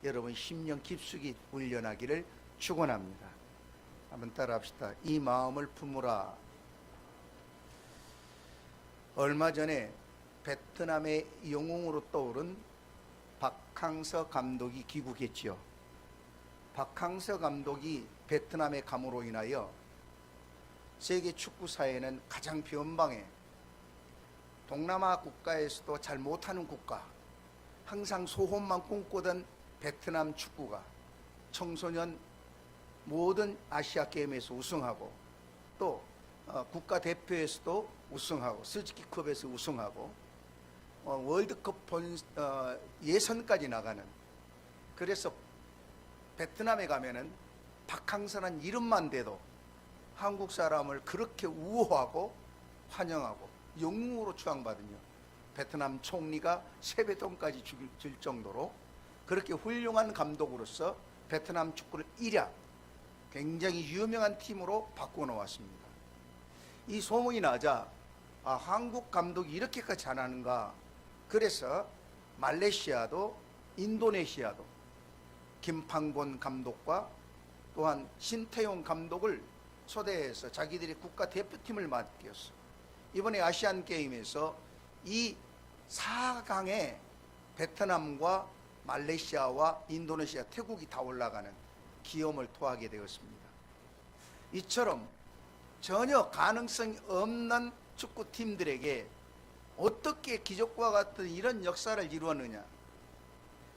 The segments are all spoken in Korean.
여러분 심령 깊숙이 훈련하기를 축원합니다. 한번 따라합시다. 이 마음을 품으라. 얼마 전에 베트남의 영웅으로 떠오른 박항서 감독이 귀국했지요. 박항서 감독이 베트남에 감으로 인하여 세계 축구사에는 가장 변방에, 동남아 국가에서도 잘 못하는 국가, 항상 소혼만 꿈꾸던 베트남 축구가 청소년 모든 아시아 게임에서 우승하고, 또 국가대표에서도 우승하고, 스즈키컵에서 우승하고, 월드컵 예선까지 나가는, 그래서 베트남에 가면은 박항서란 이름만 대도 한국 사람을 그렇게 우호하고 환영하고 영웅으로 추앙받으며 베트남 총리가 세뱃돈까지 줄 정도로 그렇게 훌륭한 감독으로서 베트남 축구를 일약 굉장히 유명한 팀으로 바꿔놓았습니다. 이 소문이 나자 한국 감독이 이렇게까지 잘하는가. 그래서 말레이시아도 인도네시아도 김팡본 감독과 또한 신태용 감독을 초대해서 자기들이 국가대표팀을 맡겼어. 이번에 아시안게임에서 이 4강에 베트남과 말레이시아와 인도네시아, 태국이 다 올라가는 기염을 토하게 되었습니다. 이처럼 전혀 가능성이 없는 축구팀들에게 어떻게 기적과 같은 이런 역사를 이루었느냐.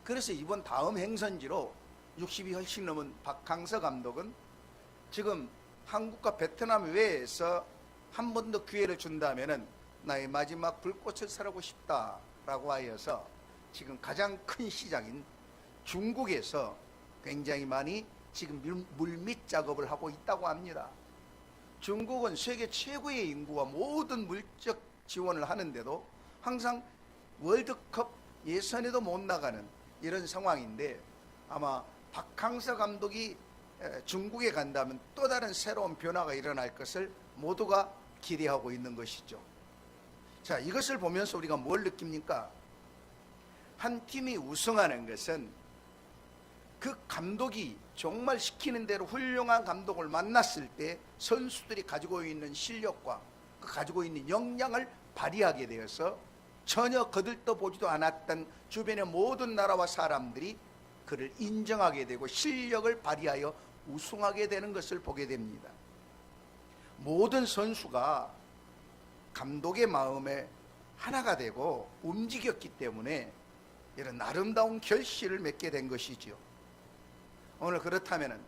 그래서 이번 다음 행선지로 60이 훨씬 넘은 박항서 감독은 지금 한국과 베트남 외에서 한 번 더 기회를 준다면은 나의 마지막 불꽃을 살고 싶다라고 하여서 지금 가장 큰 시장인 중국에서 굉장히 많이 지금 물밑 작업을 하고 있다고 합니다. 중국은 세계 최고의 인구와 모든 물적 지원을 하는데도 항상 월드컵 예선에도 못 나가는 이런 상황인데, 아마 박항서 감독이 중국에 간다면 또 다른 새로운 변화가 일어날 것을 모두가 기대하고 있는 것이죠. 자, 이것을 보면서 우리가 뭘 느낍니까? 한 팀이 우승하는 것은 그 감독이 정말 시키는 대로 훌륭한 감독을 만났을 때 선수들이 가지고 있는 실력과 그 가지고 있는 역량을 발휘하게 되어서 전혀 거들떠보지도 않았던 주변의 모든 나라와 사람들이 그를 인정하게 되고 실력을 발휘하여 우승하게 되는 것을 보게 됩니다. 모든 선수가 감독의 마음에 하나가 되고 움직였기 때문에 이런 아름다운 결실을 맺게 된 것이지요. 오늘 그렇다면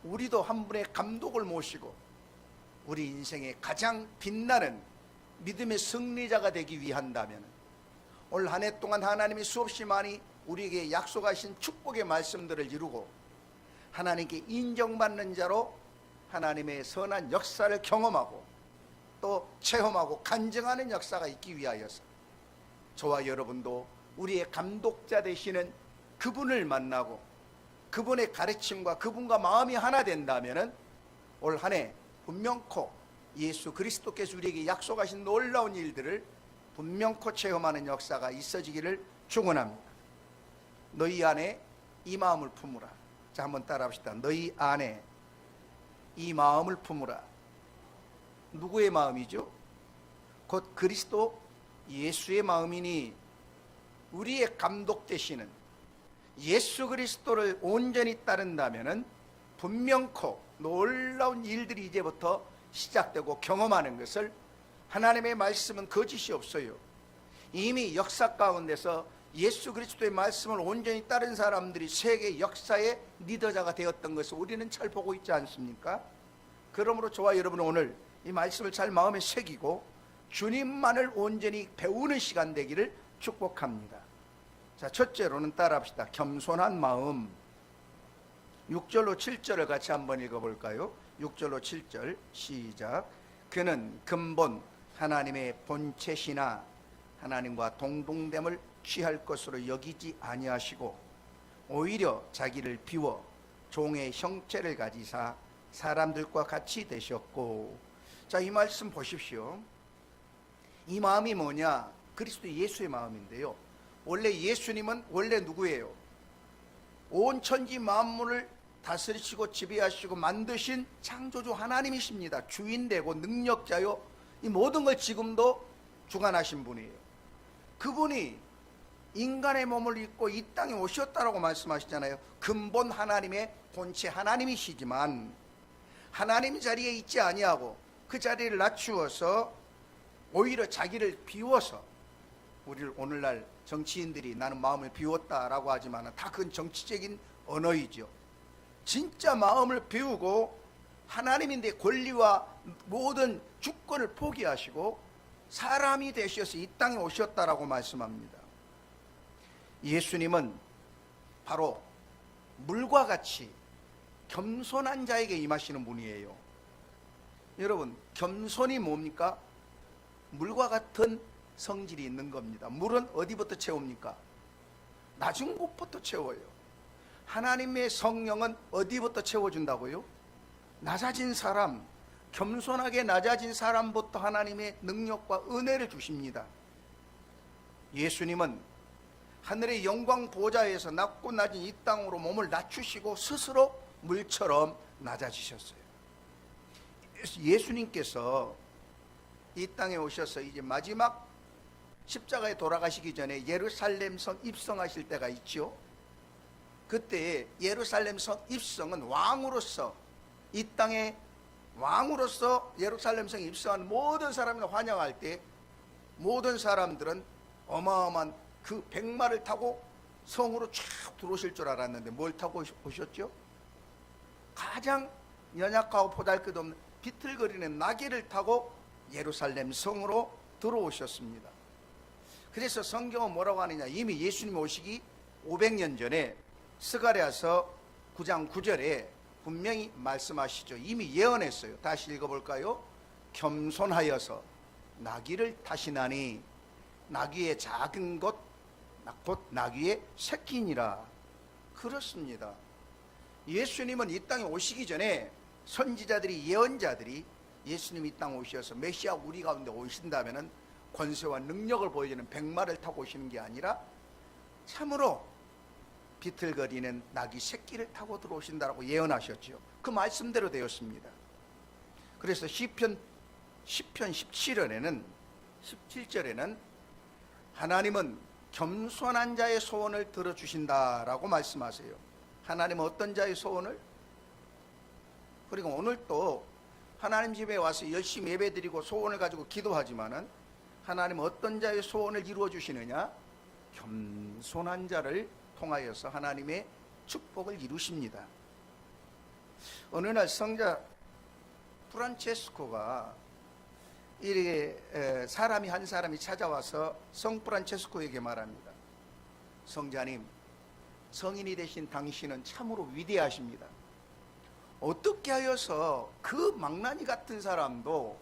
우리도 한 분의 감독을 모시고 우리 인생의 가장 빛나는 믿음의 승리자가 되기 위한다면 올 한 해 동안 하나님이 수없이 많이 우리에게 약속하신 축복의 말씀들을 이루고 하나님께 인정받는 자로 하나님의 선한 역사를 경험하고 또 체험하고 간증하는 역사가 있기 위하여서 저와 여러분도 우리의 감독자 되시는 그분을 만나고 그분의 가르침과 그분과 마음이 하나 된다면 올 한 해 분명코 예수 그리스도께서 우리에게 약속하신 놀라운 일들을 분명코 체험하는 역사가 있어지기를 축원합니다. 너희 안에 이 마음을 품으라. 자, 한번 따라합시다. 너희 안에 이 마음을 품으라. 누구의 마음이죠? 곧 그리스도 예수의 마음이니 우리의 감독 되시는 예수 그리스도를 온전히 따른다면 분명코 놀라운 일들이 이제부터 시작되고 경험하는 것을, 하나님의 말씀은 거짓이 없어요. 이미 역사 가운데서 예수 그리스도의 말씀을 온전히 따른 사람들이 세계 역사의 리더자가 되었던 것을 우리는 잘 보고 있지 않습니까? 그러므로 저와 여러분은 오늘 이 말씀을 잘 마음에 새기고 주님만을 온전히 배우는 시간 되기를 축복합니다. 자, 첫째로는 따라합시다. 겸손한 마음. 6절로 7절을 같이 한번 읽어볼까요? 6절로 7절 시작. 그는 근본 하나님의 본체시나 하나님과 동등됨을 취할 것으로 여기지 아니하시고 오히려 자기를 비워 종의 형체를 가지사 사람들과 같이 되셨고. 자, 이 말씀 보십시오. 이 마음이 뭐냐? 그리스도 예수의 마음인데요. 원래 예수님은 원래 누구예요? 온 천지 만물을 다스리시고 지배하시고 만드신 창조주 하나님이십니다. 주인되고 능력자요, 이 모든 걸 지금도 주관하신 분이에요. 그분이 인간의 몸을 입고 이 땅에 오셨다라고 말씀하시잖아요. 근본 하나님의 본체 하나님이시지만 하나님 자리에 있지 아니하고 그 자리를 낮추어서 오히려 자기를 비워서, 우리를 오늘날 정치인들이 나는 마음을 비웠다라고 하지만 다 그건 정치적인 언어이죠. 진짜 마음을 비우고 하나님인데 권리와 모든 주권을 포기하시고 사람이 되셔서 이 땅에 오셨다라고 말씀합니다. 예수님은 바로 물과 같이 겸손한 자에게 임하시는 분이에요. 여러분, 겸손이 뭡니까? 물과 같은 성질이 있는 겁니다. 물은 어디부터 채웁니까? 낮은 곳부터 채워요. 하나님의 성령은 어디부터 채워준다고요? 낮아진 사람, 겸손하게 낮아진 사람부터 하나님의 능력과 은혜를 주십니다. 예수님은 하늘의 영광 보좌에서 낮고 낮은 이 땅으로 몸을 낮추시고 스스로 물처럼 낮아지셨어요. 예수님께서 이 땅에 오셔서 이제 마지막 십자가에 돌아가시기 전에 예루살렘 성 입성하실 때가 있죠. 그때 예루살렘 성 입성은 왕으로서, 이 땅에 왕으로서 예루살렘 성에 입성한 모든 사람을 환영할 때 모든 사람들은 어마어마한 그 백마를 타고 성으로 쫙 들어오실 줄 알았는데 뭘 타고 오셨죠? 가장 연약하고 보잘것없는 비틀거리는 나귀를 타고 예루살렘 성으로 들어오셨습니다. 그래서 성경은 뭐라고 하느냐, 이미 예수님 오시기 500년 전에 스가랴서 9장 9절에 분명히 말씀하시죠. 이미 예언했어요. 다시 읽어볼까요? 겸손하여서 나귀를 타시나니 나귀의 작은 것 곧 나귀의 새끼니라. 그렇습니다. 예수님은 이 땅에 오시기 전에 선지자들이, 예언자들이 예수님이 이 땅에 오셔서 메시아 우리 가운데 오신다면은 권세와 능력을 보여주는 백마를 타고 오시는 게 아니라 참으로 비틀거리는 나귀 새끼를 타고 들어오신다라고 예언하셨죠. 그 말씀대로 되었습니다. 그래서 시편 17절에는 하나님은 겸손한 자의 소원을 들어주신다라고 말씀하세요. 하나님은 어떤 자의 소원을? 그리고 오늘 또 하나님 집에 와서 열심히 예배드리고 소원을 가지고 기도하지만은 하나님은 어떤 자의 소원을 이루어 주시느냐? 겸손한 자를 통하여서 하나님의 축복을 이루십니다. 어느 날 성자 프란체스코가 이렇게 사람이 한 사람이 찾아와서 성 프란체스코에게 말합니다. 성자님, 성인이 되신 당신은 참으로 위대하십니다. 어떻게 하여서 그 망나니 같은 사람도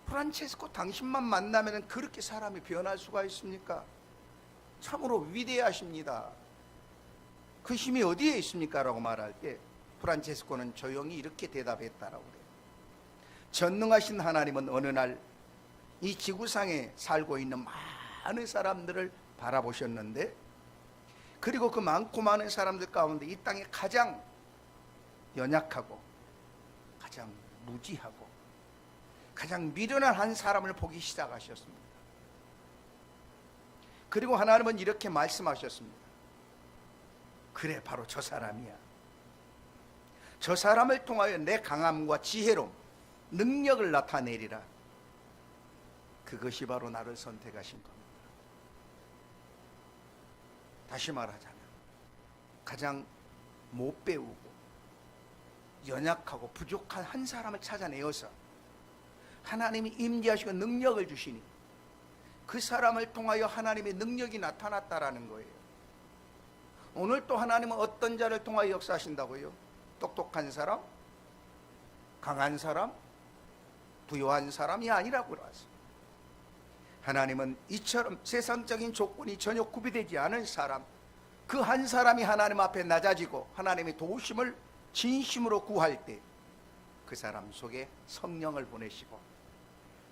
프란체스코 당신만 만나면 그렇게 사람이 변할 수가 있습니까? 참으로 위대하십니다. 그 힘이 어디에 있습니까? 라고 말할 때 프란체스코는 조용히 이렇게 대답했다라고 그래요. 전능하신 하나님은 어느 날 이 지구상에 살고 있는 많은 사람들을 바라보셨는데, 그리고 그 많고 많은 사람들 가운데 이 땅에 가장 연약하고 가장 무지하고 가장 미련한 한 사람을 보기 시작하셨습니다. 그리고 하나님은 이렇게 말씀하셨습니다. 그래, 바로 저 사람이야. 저 사람을 통하여 내 강함과 지혜로 능력을 나타내리라. 그것이 바로 나를 선택하신 겁니다. 다시 말하자면 가장 못 배우고 연약하고 부족한 한 사람을 찾아내어서 하나님이 임재하시고 능력을 주시니 그 사람을 통하여 하나님의 능력이 나타났다라는 거예요. 오늘 또 하나님은 어떤 자를 통하여 역사하신다고요? 똑똑한 사람, 강한 사람, 부유한 사람이 아니라고 그러죠. 하나님은 이처럼 세상적인 조건이 전혀 구비되지 않은 사람, 그 한 사람이 하나님 앞에 낮아지고 하나님의 도우심을 진심으로 구할 때 그 사람 속에 성령을 보내시고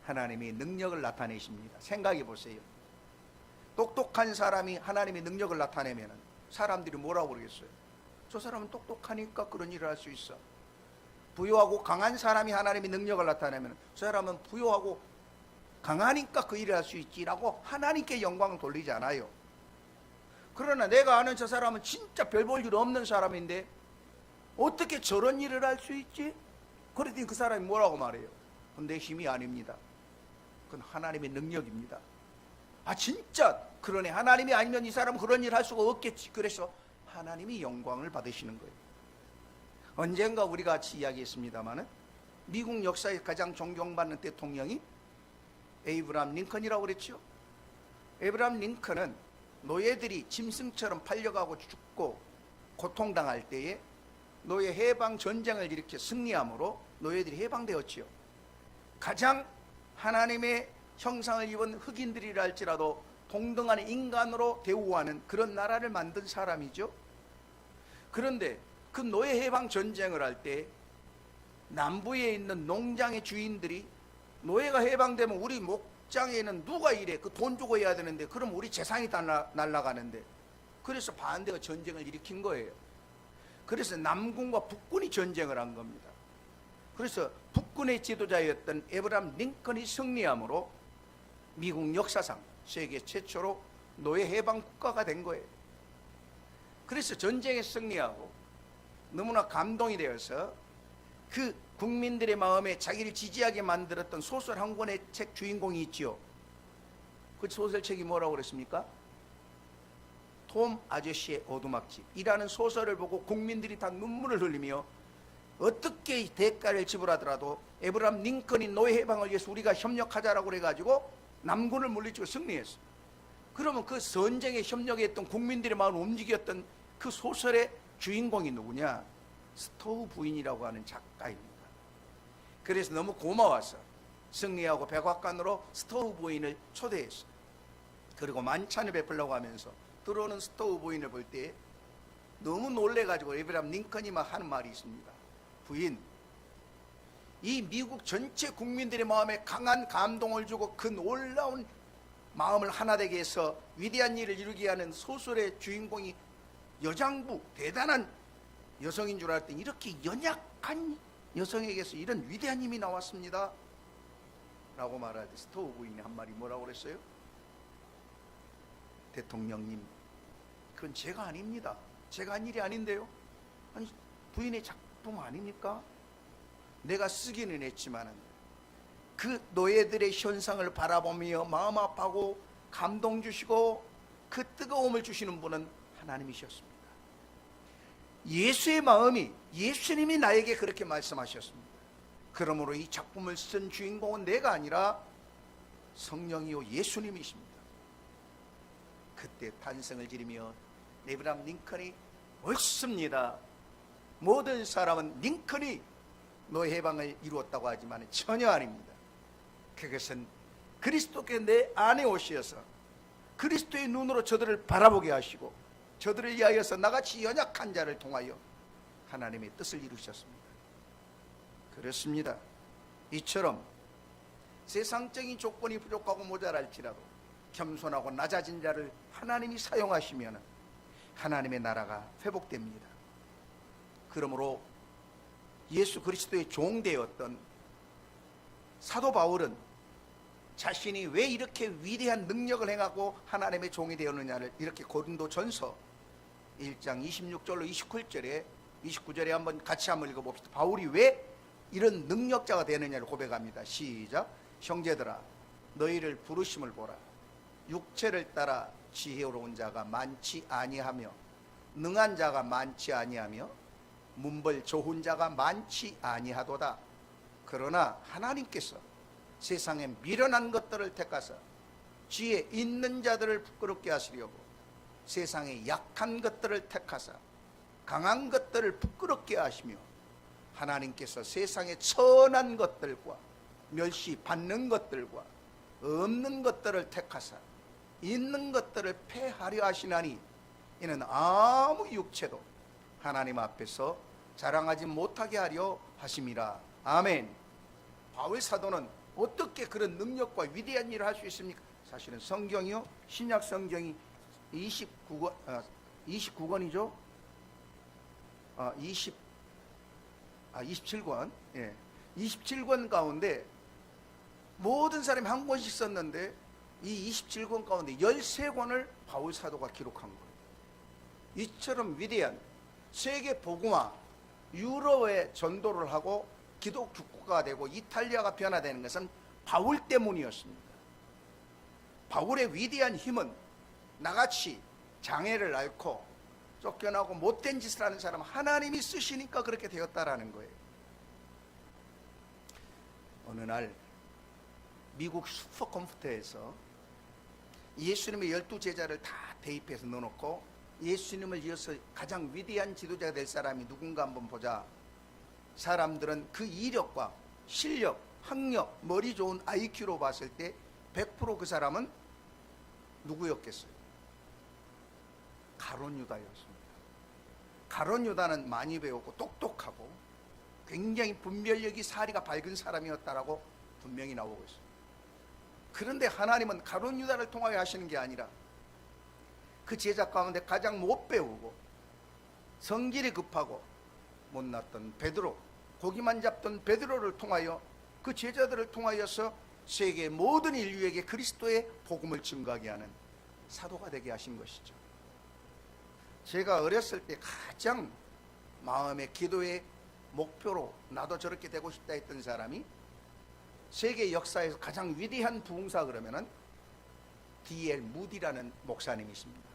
하나님이 능력을 나타내십니다. 생각해 보세요. 똑똑한 사람이 하나님의 능력을 나타내면 사람들이 뭐라고 그러겠어요? 저 사람은 똑똑하니까 그런 일을 할 수 있어. 부유하고 강한 사람이 하나님의 능력을 나타내면 저 사람은 부유하고 강하니까 그 일을 할 수 있지라고 하나님께 영광을 돌리지 않아요. 그러나 내가 아는 저 사람은 진짜 별 볼 일 없는 사람인데 어떻게 저런 일을 할 수 있지? 그랬더니 그 사람이 뭐라고 말해요? 그건 내 힘이 아닙니다. 그건 하나님의 능력입니다. 아 진짜 그러네. 하나님이 아니면 이 사람은 그런 일 할 수가 없겠지. 그래서 하나님이 영광을 받으시는 거예요. 언젠가 우리가 같이 이야기했습니다마는 미국 역사에 가장 존경받는 대통령이 에이브라함 링컨이라고 그랬죠. 에이브라함 링컨은 노예들이 짐승처럼 팔려가고 죽고 고통당할 때에 노예 해방 전쟁을 일으켜 승리함으로 노예들이 해방되었지요. 가장 하나님의 형상을 입은 흑인들이라 할지라도 동등한 인간으로 대우하는 그런 나라를 만든 사람이죠. 그런데 그 노예 해방 전쟁을 할 때 남부에 있는 농장의 주인들이 노예가 해방되면 우리 목장에는 누가 일해? 그 돈 주고 해야 되는데 그럼 우리 재산이 다 날아가는데, 그래서 반대가 전쟁을 일으킨 거예요. 그래서 남군과 북군이 전쟁을 한 겁니다. 그래서 북군의 지도자였던 에브라함 링컨이 승리함으로 미국 역사상 세계 최초로 노예 해방 국가가 된 거예요. 그래서 전쟁에 승리하고 너무나 감동이 되어서 그 국민들의 마음에 자기를 지지하게 만들었던 소설 한 권의 책 주인공이 있지요. 그 소설책이 뭐라고 그랬습니까? 톰 아저씨의 오두막집이라는 소설을 보고 국민들이 다 눈물을 흘리며 어떻게 대가를 지불하더라도 에브라함 링컨이 노예 해방을 위해서 우리가 협력하자라고 그래가지고 남군을 물리치고 승리했어. 그러면 그 전쟁에 협력했던 국민들의 마음을 움직였던 그 소설의 주인공이 누구냐? 스토우 부인이라고 하는 작가입니다. 그래서 너무 고마워서 승리하고 백악관으로 스토우 부인을 초대했어. 그리고 만찬을 베풀려고 하면서 들어오는 스토우 부인을 볼 때 너무 놀래가지고 에브라함 링컨이 막 하는 말이 있습니다. 부인, 이 미국 전체 국민들의 마음에 강한 감동을 주고 그 놀라운 마음을 하나 되게 해서 위대한 일을 이루게 하는 소설의 주인공이 여장부, 대단한 여성인 줄 알았더니 이렇게 연약한 여성에게서 이런 위대한 힘이 나왔습니다 라고 말할 때 스토우 부인이 한 말이 뭐라고 그랬어요? 대통령님, 그건 제가 아닙니다. 제가 한 일이 아닌데요. 아니, 부인의 작품 아닙니까? 내가 쓰기는 했지만 그 노예들의 현상을 바라보며 마음 아파하고 감동 주시고 그 뜨거움을 주시는 분은 하나님이셨습니다. 예수의 마음이, 예수님이 나에게 그렇게 말씀하셨습니다. 그러므로 이 작품을 쓴 주인공은 내가 아니라 성령이요 예수님이십니다. 그때 탄성을 지르며 에브라함 링컨이 옳습니다. 모든 사람은 링컨이 노예 해방을 이루었다고 하지만 전혀 아닙니다. 그것은 그리스도께 내 안에 오셔서 그리스도의 눈으로 저들을 바라보게 하시고 저들을 위하여서 나같이 연약한 자를 통하여 하나님의 뜻을 이루셨습니다. 그렇습니다. 이처럼 세상적인 조건이 부족하고 모자랄지라도 겸손하고 낮아진 자를 하나님이 사용하시면 하나님의 나라가 회복됩니다. 그러므로 예수 그리스도의 종되었던 사도 바울은 자신이 왜 이렇게 위대한 능력을 행하고 하나님의 종이 되었느냐를 이렇게 고린도전서 1장 26절로 29절에 한번 같이 한번 읽어봅시다. 바울이 왜 이런 능력자가 되느냐를 고백합니다. 시작. 형제들아, 너희를 부르심을 보라. 육체를 따라 지혜로운 자가 많지 아니하며 능한 자가 많지 아니하며 문벌 좋은 자가 많지 아니하도다. 그러나 하나님께서 세상에 미련한 것들을 택하사 지혜 있는 자들을 부끄럽게 하시려고 세상에 약한 것들을 택하사 강한 것들을 부끄럽게 하시며 하나님께서 세상에 천한 것들과 멸시받는 것들과 없는 것들을 택하사 있는 것들을 폐하려 하시나니 이는 아무 육체도 하나님 앞에서 자랑하지 못하게 하려 하심이라. 아멘. 바울 사도는 어떻게 그런 능력과 위대한 일을 할 수 있습니까? 사실은 성경이요, 신약 성경이 29권이죠. 27권, 예, 27권 가운데 모든 사람이 한 권씩 썼는데 이 27권 가운데 13권을 바울 사도가 기록한 거예요. 이처럼 위대한 세계 복음화, 유럽에 전도를 하고 기독교 국가가 되고 이탈리아가 변화되는 것은 바울 때문이었습니다. 바울의 위대한 힘은 나같이 장애를 앓고 쫓겨나고 못된 짓을 하는 사람 하나님이 쓰시니까 그렇게 되었다라는 거예요. 어느 날 미국 슈퍼컴퓨터에서 예수님의 12제자를 다 대입해서 넣어놓고 예수님을 이어서 가장 위대한 지도자가 될 사람이 누군가 한번 보자. 사람들은 그 이력과 실력, 학력, 머리 좋은 IQ로 봤을 때 100% 그 사람은 누구였겠어요? 가룟 유다였습니다. 가룟 유다는 많이 배웠고 똑똑하고 굉장히 분별력이 사리가 밝은 사람이었다라고 분명히 나오고 있어요. 그런데 하나님은 가룟 유다를 통하여 하시는 게 아니라 그 제자 가운데 가장 못 배우고 성질이 급하고 못났던 베드로, 고기만 잡던 베드로를 통하여 그 제자들을 통하여서 세계 모든 인류에게 그리스도의 복음을 증거하게 하는 사도가 되게 하신 것이죠. 제가 어렸을 때 가장 마음의 기도의 목표로 나도 저렇게 되고 싶다 했던 사람이 세계 역사에서 가장 위대한 부흥사 그러면은 D.L. 무디라는 목사님이십니다.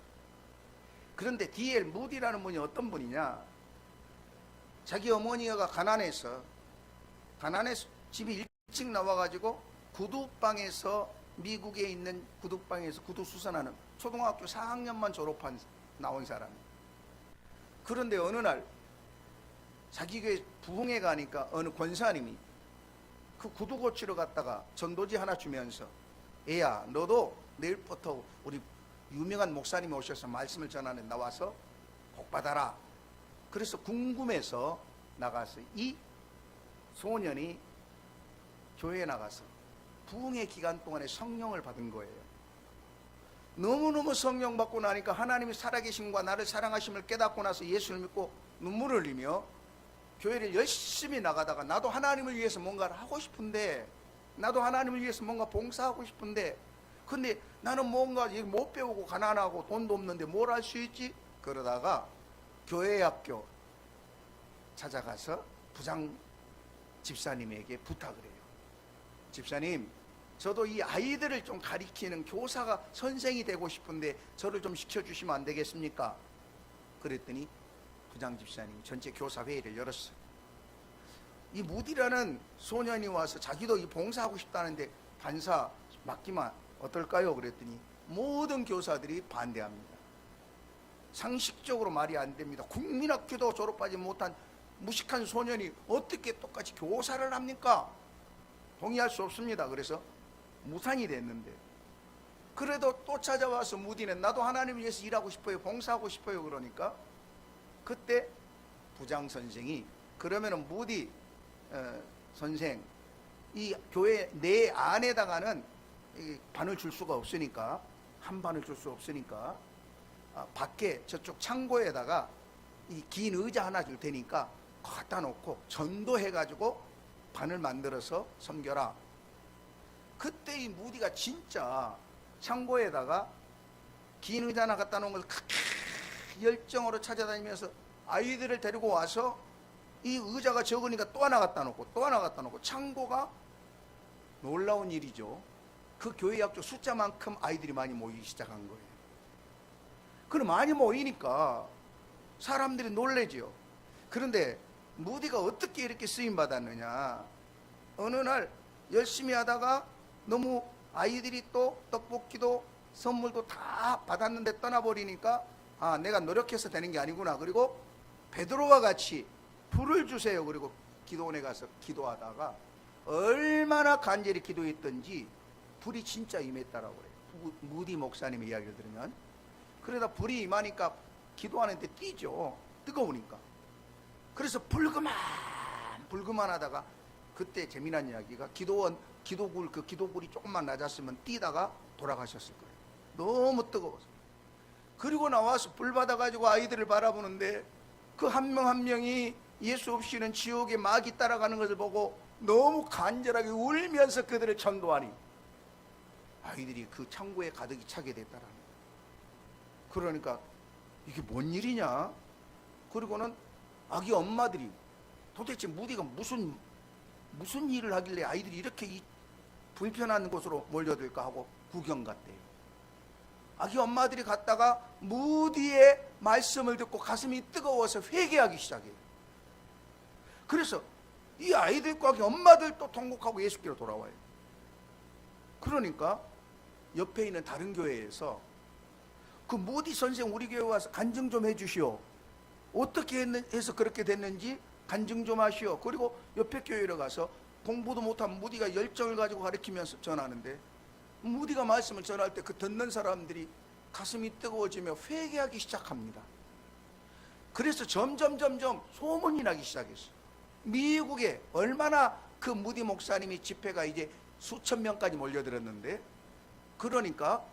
그런데 D.L. 무디라는 분이 어떤 분이냐? 자기 어머니가 가난해서 집이 일찍 나와가지고 구두방에서 미국에 있는 구두방에서 구두 수선하는 초등학교 4학년만 졸업한 나온 사람. 그런데 어느 날 자기 교회 부흥회 가니까 어느 권사님이 그 구두 고치러 갔다가 전도지 하나 주면서 애야 너도 내일부터 우리 유명한 목사님이 오셔서 말씀을 전하는 나와서 복 받아라. 그래서 궁금해서 나가서 이 소년이 교회에 나가서 부흥의 기간 동안에 성령을 받은 거예요. 너무너무 성령 받고 나니까 하나님이 살아계심과 나를 사랑하심을 깨닫고 나서 예수를 믿고 눈물을 흘리며 교회를 열심히 나가다가 나도 하나님을 위해서 뭔가를 하고 싶은데, 나도 하나님을 위해서 뭔가 봉사하고 싶은데, 근데 나는 뭔가 못 배우고 가난하고 돈도 없는데 뭘 할 수 있지? 그러다가 교회학교 찾아가서 부장 집사님에게 부탁을 해요. 집사님, 저도 이 아이들을 좀 가리키는 교사가 선생이 되고 싶은데 저를 좀 시켜주시면 안 되겠습니까? 그랬더니 부장 집사님이 전체 교사 회의를 열었어요. 이 무디라는 소년이 와서 자기도 이 봉사하고 싶다는데 반사 맡기면 어떨까요? 그랬더니 모든 교사들이 반대합니다. 상식적으로 말이 안 됩니다. 국민학교도 졸업하지 못한 무식한 소년이 어떻게 똑같이 교사를 합니까? 동의할 수 없습니다. 그래서 무산이 됐는데, 그래도 또 찾아와서 무디는 나도 하나님을 위해서 일하고 싶어요, 봉사하고 싶어요. 그러니까 그때 부장 선생이 그러면은 무디 선생, 이 교회 내 안에다가는 반을 줄 수가 없으니까, 한 반을 줄 수 없으니까 밖에 저쪽 창고에다가 이 긴 의자 하나 줄 테니까 갖다 놓고 전도해가지고 반을 만들어서 섬겨라. 그때 이 무디가 진짜 창고에다가 긴 의자 하나 갖다 놓은 걸 열정으로 찾아다니면서 아이들을 데리고 와서 이 의자가 적으니까 또 하나 갖다 놓고 또 하나 갖다 놓고, 창고가 놀라운 일이죠. 그 교회 학교 숫자만큼 아이들이 많이 모이기 시작한 거예요. 그럼 많이 모이니까 사람들이 놀래죠. 그런데 무디가 어떻게 이렇게 쓰임 받았느냐? 어느 날 열심히 하다가 너무 아이들이 또 떡볶이도 선물도 다 받았는데 떠나버리니까 아, 내가 노력해서 되는 게 아니구나. 그리고 베드로와 같이 불을 주세요. 그리고 기도원에 가서 기도하다가 얼마나 간절히 기도했던지 불이 진짜 임했다라고 그래요. 무디 목사님의 이야기를 들으면. 그러다 불이 임하니까 기도하는데 뛰죠. 뜨거우니까. 그래서 불그만 하다가 그때 재미난 이야기가 기도굴이 조금만 낮았으면 뛰다가 돌아가셨을 거예요. 너무 뜨거워서. 그리고 나와서 불 받아가지고 아이들을 바라보는데 그 한 명 한 명이 예수 없이는 지옥에 마귀 따라가는 것을 보고 너무 간절하게 울면서 그들을 전도하니 아이들이 그 창고에 가득히 차게 됐다라는 거예요. 그러니까 이게 뭔 일이냐? 그리고는 아기 엄마들이 도대체 무디가 무슨 일을 하길래 아이들이 이렇게 이 불편한 곳으로 몰려들까 하고 구경 갔대요. 아기 엄마들이 갔다가 무디의 말씀을 듣고 가슴이 뜨거워서 회개하기 시작해요. 그래서 이 아이들과 아기 엄마들도 통곡하고 예수께로 돌아와요. 그러니까 옆에 있는 다른 교회에서 그 무디 선생 우리 교회 와서 간증 좀 해주시오. 어떻게 해서 그렇게 됐는지 간증 좀 하시오. 그리고 옆에 교회로 가서 공부도 못한 무디가 열정을 가지고 가르치면서 전하는데 무디가 말씀을 전할 때 그 듣는 사람들이 가슴이 뜨거워지며 회개하기 시작합니다. 그래서 점점 소문이 나기 시작했어요. 미국에 얼마나 그 무디 목사님이 집회가 이제 수천 명까지 몰려들었는데, 그러니까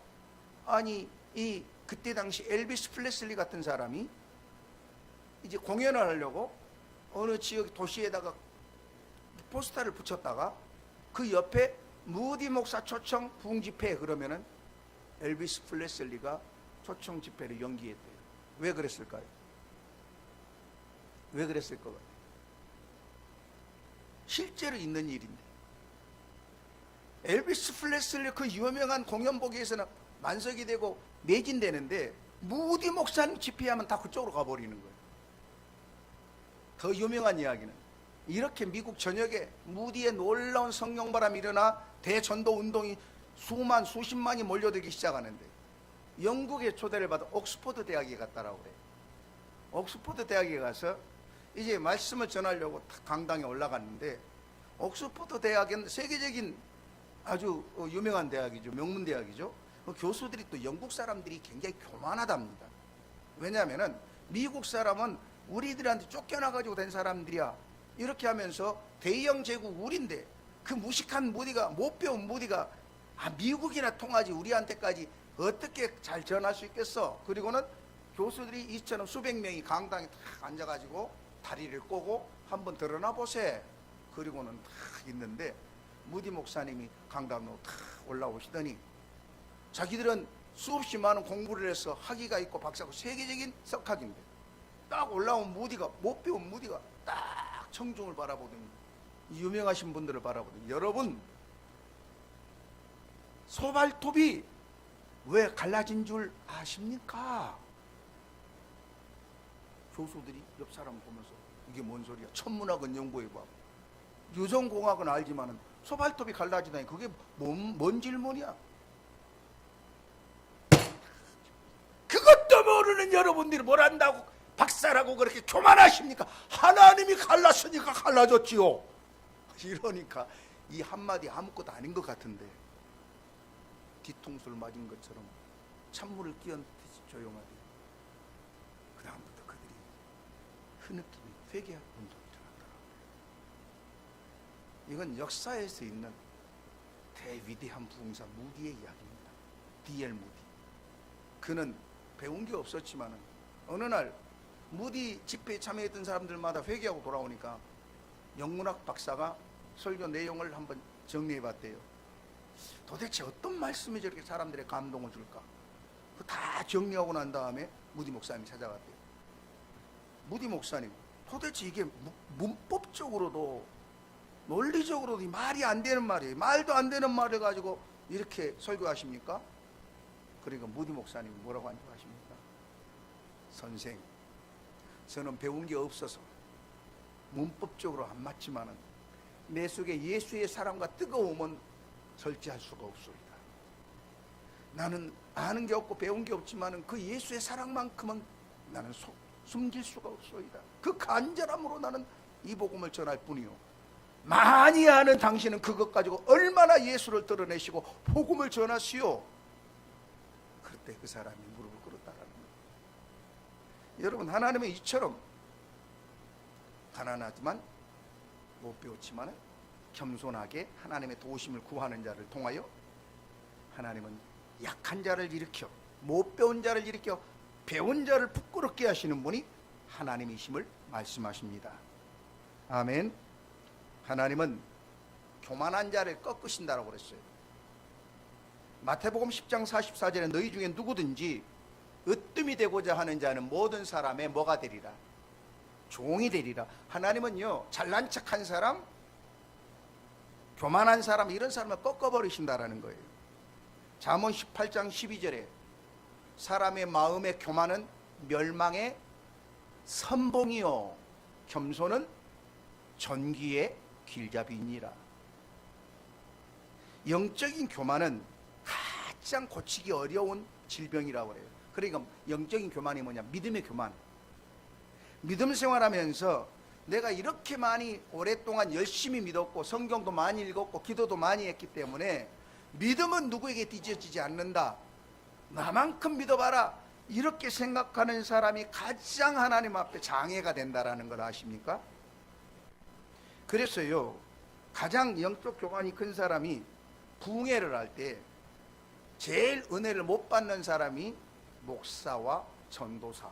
아니 이 그때 당시 엘비스 프레슬리 같은 사람이 이제 공연을 하려고 어느 지역 도시에다가 포스터를 붙였다가 그 옆에 무디 목사 초청 부흥 집회, 그러면은 엘비스 프레슬리가 초청 집회를 연기했대요. 왜 그랬을까요? 왜 그랬을 것 같아요? 실제로 있는 일인데 엘비스 프레슬리 그 유명한 공연복에서는 만석이 되고 매진되는데 무디 목사님 집회하면 다 그쪽으로 가버리는 거예요. 더 유명한 이야기는 이렇게 미국 전역에 무디의 놀라운 성령바람이 일어나 대전도 운동이 수십만이 몰려들기 시작하는데 영국의 초대를 받아 옥스퍼드 대학에 갔다라고 그래요. 옥스퍼드 대학에 가서 이제 말씀을 전하려고 강당에 올라갔는데, 옥스퍼드 대학은 세계적인 아주 유명한 대학이죠. 명문 대학이죠. 그 교수들이 또 영국 사람들이 굉장히 교만하답니다. 왜냐하면은 미국 사람은 우리들한테 쫓겨나가지고 된 사람들이야, 이렇게 하면서 대영 제국 우리인데 그 무식한 무디가, 못 배운 무디가 미국이나 통하지 우리한테까지 어떻게 잘 전할 수 있겠어. 그리고는 교수들이 이처럼 수백 명이 강당에 탁 앉아가지고 다리를 꼬고 한번 드러나 보세. 그리고는 탁 있는데 무디 목사님이 강당으로 탁 올라오시더니 자기들은 수없이 많은 공부를 해서 학위가 있고 박사고 세계적인 석학인데 딱 올라온 무디가, 못 배운 무디가 딱 청중을 바라보더니, 유명하신 분들을 바라보더니, 여러분 소발톱이 왜 갈라진 줄 아십니까? 교수들이 옆 사람 보면서 이게 뭔 소리야? 천문학은 연구해봐. 유전공학은 알지만은 소발톱이 갈라지다니 그게 뭔 질문이야? 그것도 모르는 여러분들이 뭘 안다고 박사라고 그렇게 교만하십니까? 하나님이 갈랐으니까 갈라졌지요. 이러니까 이 한마디 아무것도 아닌 것 같은데 뒤통수를 맞은 것처럼 찬물을 끼얹듯이 조용하게 그다음부터 그들이 흐느끼며 회개 운동이 일어났더라고요. 이건 역사에서 있는 대위대한 부흥사 무디의 이야기입니다. D.L. 무디. 그는 배운 게 없었지만은 어느 날 무디 집회에 참여했던 사람들마다 회개하고 돌아오니까 영문학 박사가 설교 내용을 한번 정리해 봤대요. 도대체 어떤 말씀이 저렇게 사람들의 감동을 줄까? 그 다 정리하고 난 다음에 무디 목사님이 찾아갔대요. 무디 목사님, 도대체 이게 문법적으로도 논리적으로도 말이 안 되는 말이에요. 말도 안 되는 말을 가지고 이렇게 설교하십니까? 그러니까 무디 목사님이 뭐라고 한줄 아십니까? 선생, 저는 배운 게 없어서 문법적으로 안 맞지만은 내 속에 예수의 사랑과 뜨거움은 절제할 수가 없소이다. 나는 아는 게 없고 배운 게 없지만은 그 예수의 사랑만큼은 나는 숨길 수가 없소이다. 그 간절함으로 나는 이 복음을 전할 뿐이요, 많이 아는 당신은 그것 가지고 얼마나 예수를 드러내시고 복음을 전하시오. 그때 그 사람이 무릎을 꿇었다라는 거예요. 여러분, 하나님은 이처럼 가난하지만 못 배웠지만 겸손하게 하나님의 도우심을 구하는 자를 통하여 하나님은 약한 자를 일으켜 못 배운 자를 일으켜 배운 자를 부끄럽게 하시는 분이 하나님이심을 말씀하십니다. 아멘. 하나님은 교만한 자를 꺾으신다라고 그랬어요. 마태복음 10장 44절에 너희 중에 누구든지 으뜸이 되고자 하는 자는 모든 사람의 뭐가 되리라? 종이 되리라. 하나님은요, 잘난 척한 사람, 교만한 사람, 이런 사람을 꺾어버리신다라는 거예요. 잠언 18장 12절에 사람의 마음의 교만은 멸망의 선봉이요 겸손은 전기의 길잡이니라. 영적인 교만은 가장 고치기 어려운 질병이라고 해요. 그러니까 영적인 교만이 뭐냐? 믿음의 교만. 믿음 생활하면서 내가 이렇게 많이 오랫동안 열심히 믿었고 성경도 많이 읽었고 기도도 많이 했기 때문에 믿음은 누구에게 뒤처지지 않는다. 나만큼 믿어봐라. 이렇게 생각하는 사람이 가장 하나님 앞에 장애가 된다라는 걸 아십니까? 그래서요, 가장 영적 교만이 큰 사람이 부흥회를 할 때 제일 은혜를 못 받는 사람이 목사와 전도사,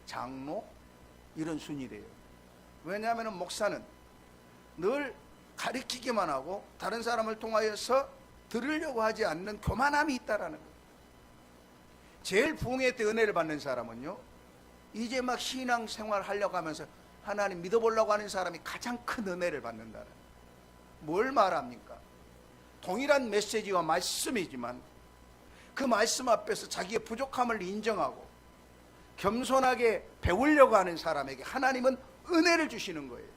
장로, 이런 순위래요. 왜냐하면 목사는 늘 가르치기만 하고 다른 사람을 통하여서 들으려고 하지 않는 교만함이 있다라는 거예요. 제일 부흥회 때 은혜를 받는 사람은요, 이제 막 신앙생활 하려고 하면서 하나님 믿어보려고 하는 사람이 가장 큰 은혜를 받는다는. 뭘 말합니까? 동일한 메시지와 말씀이지만 그 말씀 앞에서 자기의 부족함을 인정하고 겸손하게 배우려고 하는 사람에게 하나님은 은혜를 주시는 거예요.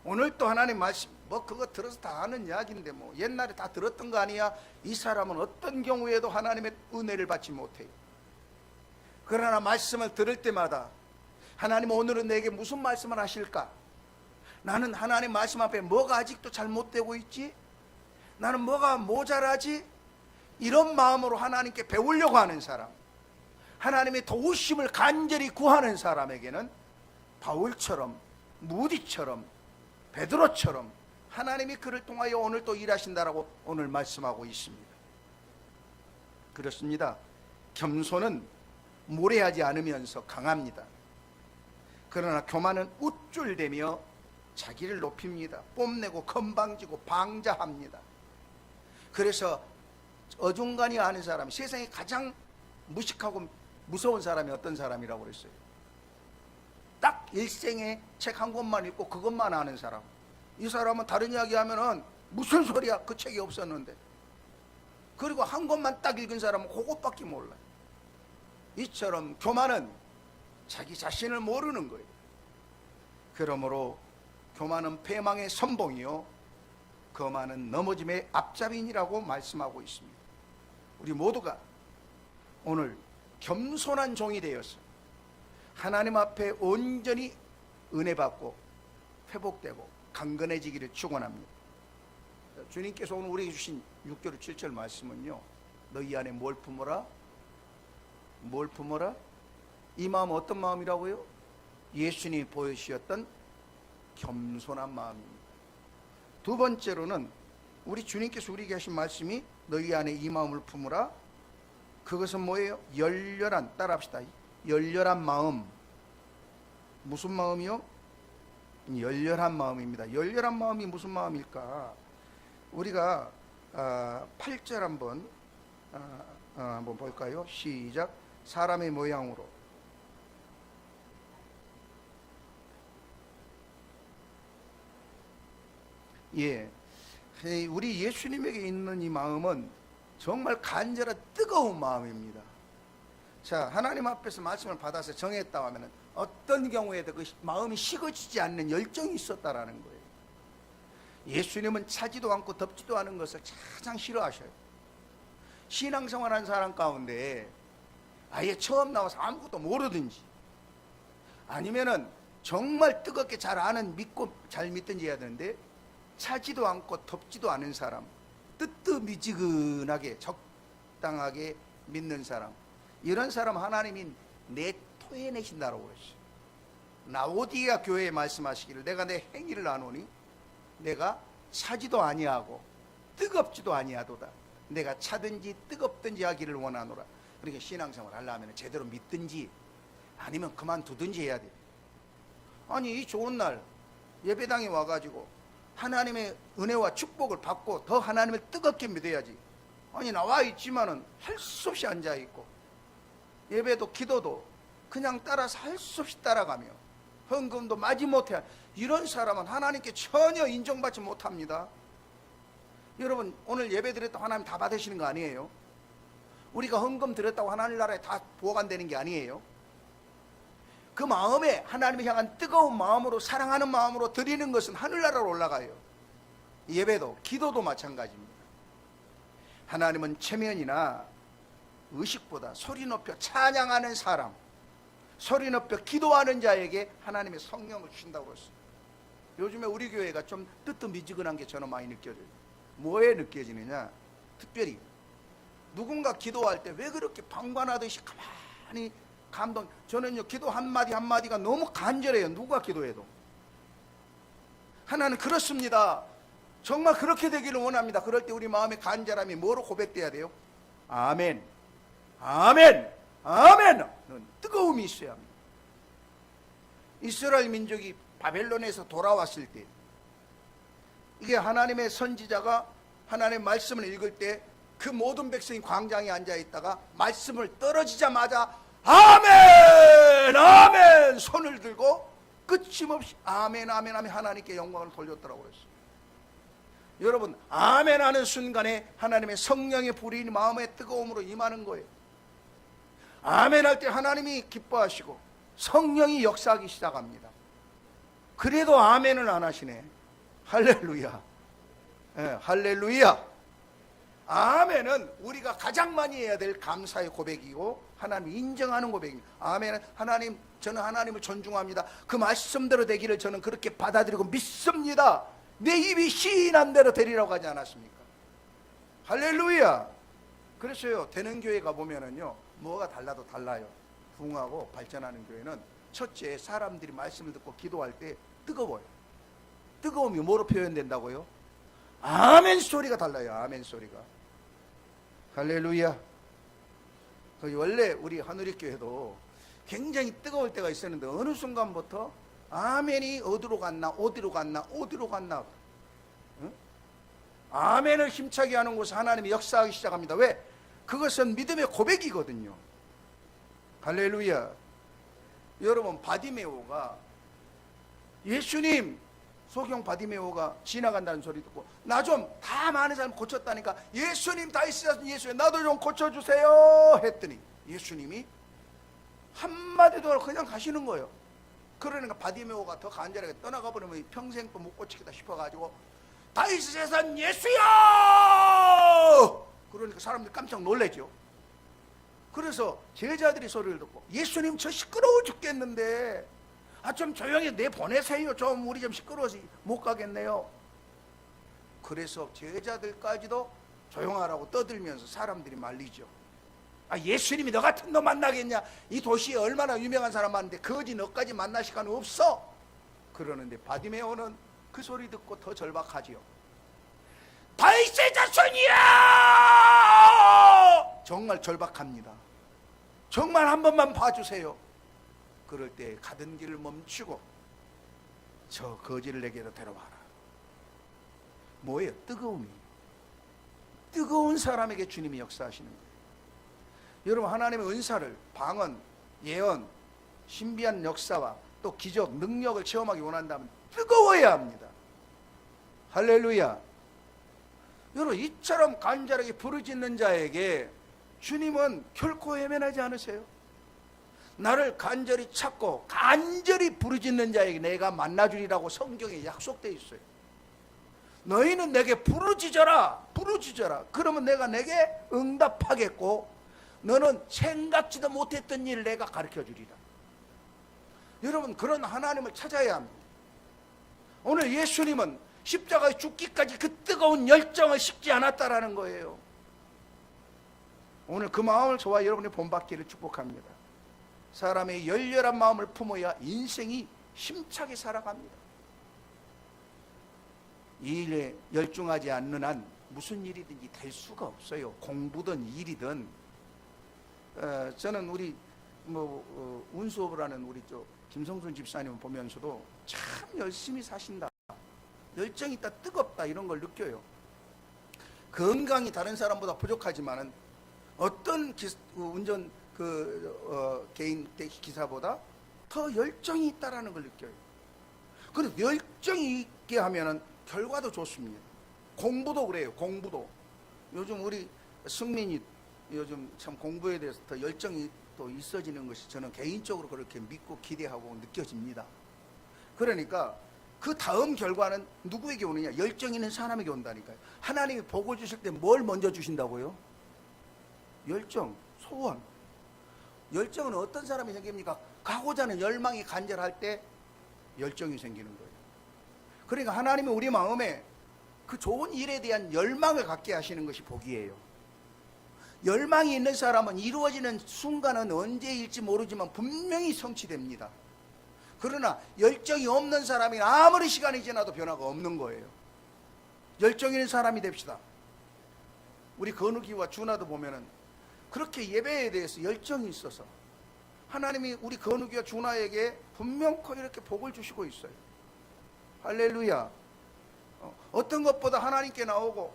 오늘 또 하나님 말씀, 뭐 그거 들어서 다 아는 이야기인데 뭐 옛날에 다 들었던 거 아니야? 이 사람은 어떤 경우에도 하나님의 은혜를 받지 못해요. 그러나 말씀을 들을 때마다 하나님 오늘은 내게 무슨 말씀을 하실까? 나는 하나님 말씀 앞에 뭐가 아직도 잘못되고 있지? 나는 뭐가 모자라지? 이런 마음으로 하나님께 배우려고 하는 사람, 하나님의 도우심을 간절히 구하는 사람에게는 바울처럼, 무디처럼, 베드로처럼 하나님이 그를 통하여 오늘 또 일하신다라고 오늘 말씀하고 있습니다. 그렇습니다. 겸손은 무례하지 않으면서 강합니다. 그러나 교만은 우쭐대며 자기를 높입니다. 뽐내고 건방지고 방자합니다. 그래서 어중간히 아는 사람, 세상에 가장 무식하고 무서운 사람이 어떤 사람이라고 그랬어요? 딱 일생에 책 한 권만 읽고 그것만 아는 사람. 이 사람은 다른 이야기 하면은 무슨 소리야, 그 책이 없었는데. 그리고 한 권만 딱 읽은 사람은 그것밖에 몰라요. 이처럼 교만은 자기 자신을 모르는 거예요. 그러므로 교만은 패망의 선봉이요 거만은 넘어짐의 앞잡이니라고 말씀하고 있습니다. 우리 모두가 오늘 겸손한 종이 되어서 하나님 앞에 온전히 은혜 받고 회복되고 강건해지기를 축원합니다. 주님께서 오늘 우리에게 주신 6절 7절 말씀은요, 너희 안에 뭘 품어라? 뭘 품어라? 이 마음은 어떤 마음이라고요? 예수님이 보여주셨던 겸손한 마음입니다. 두 번째로는 우리 주님께서 우리에게 하신 말씀이 너희 안에 이 마음을 품으라. 그것은 뭐예요? 열렬한, 따라합시다. 열렬한 마음. 무슨 마음이요? 열렬한 마음입니다. 열렬한 마음이 무슨 마음일까? 우리가 8절 한번 볼까요? 시작. 사람의 모양으로. 예, 우리 예수님에게 있는 이 마음은 정말 간절한 뜨거운 마음입니다. 자, 하나님 앞에서 말씀을 받아서 정했다 하면 어떤 경우에도 그 마음이 식어지지 않는 열정이 있었다라는 거예요. 예수님은 차지도 않고 덥지도 않은 것을 가장 싫어하셔요. 신앙생활한 사람 가운데 아예 처음 나와서 아무것도 모르든지 아니면은 정말 뜨겁게 잘 아는, 믿고 잘 믿든지 해야 되는데 차지도 않고 덥지도 않은 사람, 뜨뜻미지근하게 적당하게 믿는 사람, 이런 사람 하나님이 토해내신다라고 했어요. 라오디게아 교회에 말씀하시기를 내가 내 행위를 아노니 내가 차지도 아니하고 뜨겁지도 아니하도다. 내가 차든지 뜨겁든지 하기를 원하노라. 그러니까 신앙생활 하려면 제대로 믿든지 아니면 그만두든지 해야 돼. 아니 이 좋은 날 예배당에 와가지고 하나님의 은혜와 축복을 받고 더 하나님을 뜨겁게 믿어야지. 아니 나와 있지만은 할 수 없이 앉아있고 예배도 기도도 그냥 따라서 할 수 없이 따라가며 헌금도 마지못해 이런 사람은 하나님께 전혀 인정받지 못합니다. 여러분 오늘 예배 드렸다고 하나님 다 받으시는 거 아니에요? 우리가 헌금 드렸다고 하나님 나라에 다 보관되는 게 아니에요. 그 마음에 하나님을 향한 뜨거운 마음으로 사랑하는 마음으로 드리는 것은 하늘나라로 올라가요. 예배도 기도도 마찬가지입니다. 하나님은 체면이나 의식보다 소리 높여 찬양하는 사람, 소리 높여 기도하는 자에게 하나님의 성령을 주신다고 그랬어요. 요즘에 우리 교회가 좀 뜨뜻미지근한 게 저는 많이 느껴져요. 뭐에 느껴지느냐, 특별히 누군가 기도할 때 왜 그렇게 방관하듯이 가만히 감동. 저는요 기도 한마디 한마디가 너무 간절해요. 누가 기도해도. 하나는 그렇습니다. 정말 그렇게 되기를 원합니다. 그럴 때 우리 마음의 간절함이 뭐로 고백돼야 돼요? 아멘, 아멘, 아멘. 뜨거움이 있어야 합니다. 이스라엘 민족이 바벨론에서 돌아왔을 때 이게 하나님의 선지자가 하나님의 말씀을 읽을 때 그 모든 백성이 광장에 앉아 있다가 말씀을 떨어지자마자 아멘, 아멘 손을 들고 끊임없이 아멘, 아멘, 아멘 하나님께 영광을 돌렸더라고 그랬어요. 여러분 아멘 하는 순간에 하나님의 성령의 불이 마음의 뜨거움으로 임하는 거예요. 아멘 할 때 하나님이 기뻐하시고 성령이 역사하기 시작합니다. 그래도 아멘을 안 하시네. 할렐루야. 할렐루야. 아멘은 우리가 가장 많이 해야 될 감사의 고백이고 하나님 인정하는 고백입니다. 아멘은 하나님, 저는 하나님을 존중합니다. 그 말씀대로 되기를 저는 그렇게 받아들이고 믿습니다. 내 입이 시인한 대로 되리라고 하지 않았습니까? 할렐루야. 그래서요 되는 교회 가보면은요 뭐가 달라도 달라요. 부흥하고 발전하는 교회는 첫째 사람들이 말씀을 듣고 기도할 때 뜨거워요. 뜨거움이 뭐로 표현된다고요? 아멘 소리가 달라요. 아멘 소리가. 할렐루야. 원래 우리 하늘의교회도 굉장히 뜨거울 때가 있었는데 어느 순간부터 아멘이 어디로 갔나 어디로 갔나 어디로 갔나. 응? 아멘을 힘차게 하는 곳에 하나님이 역사하기 시작합니다. 왜? 그것은 믿음의 고백이거든요. 할렐루야. 여러분 바디메오가 예수님, 소경 바디메오가 지나간다는 소리 듣고 나 좀 다 많은 사람 고쳤다니까 예수님 다윗이신 예수님 나도 좀 고쳐주세요 했더니 예수님이 한마디도 그냥 가시는 거예요. 그러니까 바디메오가 더 간절하게 떠나가 버리면 평생 또 못 고치겠다 싶어가지고 다윗의 산 예수여! 그러니까 사람들이 깜짝 놀라죠. 그래서 제자들이 소리를 듣고 예수님 저 시끄러워 죽겠는데 좀 조용히 내보내세요. 좀 우리 좀 시끄러워서 못 가겠네요. 그래서 제자들까지도 조용하라고 떠들면서 사람들이 말리죠. 예수님이 너 같은 너 만나겠냐? 이 도시에 얼마나 유명한 사람 많은데 거지 너까지 만날 시간 없어. 그러는데 바디메오는 그 소리 듣고 더 절박하지요. 다윗의 자손이야! 정말 절박합니다. 정말 한 번만 봐주세요. 그럴 때 가던 길을 멈추고 저 거지를 내게로 데려와라. 뭐예요? 뜨거움이. 뜨거운 사람에게 주님이 역사하시는 거예요. 여러분 하나님의 은사를 방언, 예언, 신비한 역사와 또 기적, 능력을 체험하기 원한다면 뜨거워야 합니다. 할렐루야. 여러분 이처럼 간절하게 부르짖는 자에게 주님은 결코 외면하지 않으세요. 나를 간절히 찾고 간절히 부르짖는 자에게 내가 만나주리라고 성경에 약속되어 있어요. 너희는 내게 부르짖어라. 부르짖어라. 그러면 내가 내게 응답하겠고 너는 생각지도 못했던 일을 내가 가르쳐주리라. 여러분 그런 하나님을 찾아야 합니다. 오늘 예수님은 십자가에 죽기까지 그 뜨거운 열정을 식지 않았다라는 거예요. 오늘 그 마음을 저와 여러분이 본받기를 축복합니다. 사람의 열렬한 마음을 품어야 인생이 힘차게 살아갑니다. 이 일에 열중하지 않는 한 무슨 일이든지 될 수가 없어요. 공부든 일이든. 저는 우리 운수업을 하는 우리 김성순 집사님을 보면서도 참 열심히 사신다, 열정이 있다, 뜨겁다, 이런 걸 느껴요. 건강이 다른 사람보다 부족하지만은 어떤 운전 개인 택시 기사보다 더 열정이 있다라는 걸 느껴요. 그래서 열정이 있게 하면은 결과도 좋습니다. 공부도 그래요. 공부도 요즘 우리 승민이 요즘 참 공부에 대해서 더 열정이 또 있어지는 것이 저는 개인적으로 그렇게 믿고 기대하고 느껴집니다. 그러니까 그 다음 결과는 누구에게 오느냐? 열정 있는 사람에게 온다니까요. 하나님이 복을 주실 때 뭘 먼저 주신다고요? 열정, 소원. 열정은 어떤 사람이 생깁니까? 가고자 하는 열망이 간절할 때 열정이 생기는 거예요. 그러니까 하나님이 우리 마음에 그 좋은 일에 대한 열망을 갖게 하시는 것이 복이에요. 열망이 있는 사람은 이루어지는 순간은 언제일지 모르지만 분명히 성취됩니다. 그러나 열정이 없는 사람이 아무리 시간이 지나도 변화가 없는 거예요. 열정 있는 사람이 됩시다. 우리 건욱이와 준하도 보면은 그렇게 예배에 대해서 열정이 있어서 하나님이 우리 건욱이와 준하에게 분명코 이렇게 복을 주시고 있어요. 할렐루야. 어떤 것보다 하나님께 나오고,